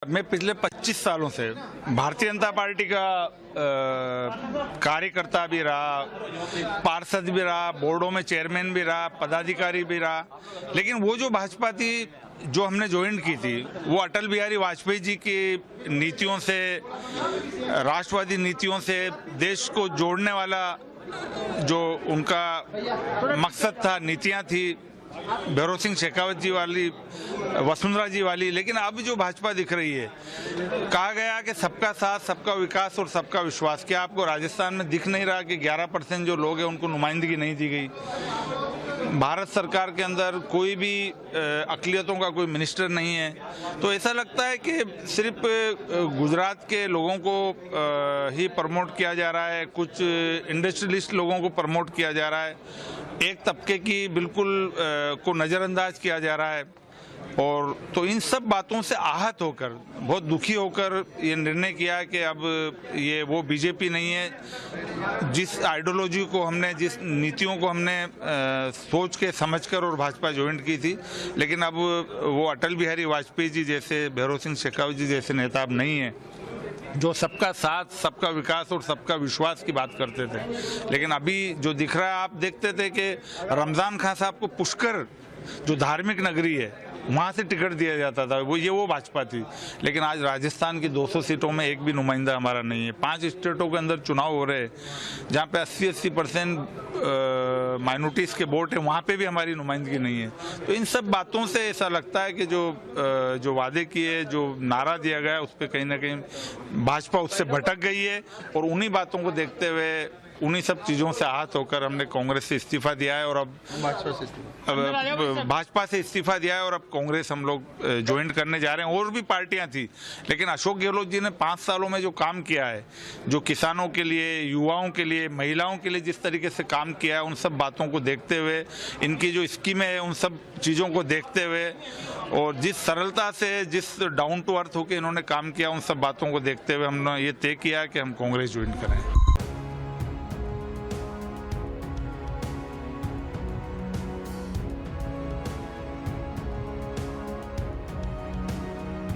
मैं पिछले 25 सालों से भारतीय जनता पार्टी का कार्यकर्ता भी रहा, पार्षद भी रहा, बोर्डों में चेयरमैन भी रहा, पदाधिकारी भी रहा। लेकिन वो जो भाजपा थी जो हमने ज्वाइन की थी वो अटल बिहारी वाजपेयी जी की नीतियों से, राष्ट्रवादी नीतियों से, देश को जोड़ने वाला जो उनका मकसद था, नीतियां थी, भैरव सिंह शेखावत जी वाली, वसुंधरा जी वाली। लेकिन अब जो भाजपा दिख रही है, कहा गया कि सबका साथ, सबका विकास और सबका विश्वास। क्या आपको राजस्थान में दिख नहीं रहा कि 11% जो लोग हैं उनको नुमाइंदगी नहीं दी गई? भारत सरकार के अंदर कोई भी अक़लियतों का कोई मिनिस्टर नहीं है। तो ऐसा लगता है कि सिर्फ गुजरात के लोगों को ही प्रमोट किया जा रहा है, कुछ इंडस्ट्रियलिस्ट लोगों को प्रमोट किया जा रहा है, एक तबके की बिल्कुल को नज़रअंदाज किया जा रहा है। और तो इन सब बातों से आहत होकर, बहुत दुखी होकर ये निर्णय किया कि अब ये वो बीजेपी नहीं है जिस आइडियोलॉजी को हमने, जिस नीतियों को हमने सोच के समझकर और भाजपा ज्वाइन की थी। लेकिन अब वो अटल बिहारी वाजपेयी जी जैसे, भैरव सिंह शेखावत जी जैसे नेता अब नहीं है जो सबका साथ, सबका विकास और सबका विश्वास की बात करते थे। लेकिन अभी जो दिख रहा है, आप देखते थे कि रमजान खान साहब को पुष्कर, जो धार्मिक नगरी है, वहाँ से टिकट दिया जाता था, वो भाजपा थी। लेकिन आज राजस्थान की 200 सीटों में एक भी नुमाइंदा हमारा नहीं है। 5 स्टेटों के अंदर चुनाव हो रहे हैं जहाँ पे 80% माइनॉरिटीज़ के वोट है, वहाँ पे भी हमारी नुमाइंदगी नहीं है। तो इन सब बातों से ऐसा लगता है कि जो वादे किए, जो नारा दिया गया, उस पर कहीं ना कहीं भाजपा उससे भटक गई है। और उन्हीं बातों को देखते हुए, उन्हीं सब चीज़ों से आहत होकर हमने कांग्रेस से इस्तीफा दिया है और अब भाजपा से इस्तीफा दिया है और अब कांग्रेस हम लोग ज्वाइन करने जा रहे हैं। और भी पार्टियां थी, लेकिन अशोक गहलोत जी ने 5 सालों में जो काम किया है, जो किसानों के लिए, युवाओं के लिए, महिलाओं के लिए जिस तरीके से काम किया है, उन सब बातों को देखते हुए, इनकी जो स्कीमें है उन सब चीज़ों को देखते हुए, और जिस सरलता से, जिस डाउन टू अर्थ होकर इन्होंने काम किया, उन सब बातों को देखते हुए हमने ये तय किया कि हम कांग्रेस ज्वाइन करें।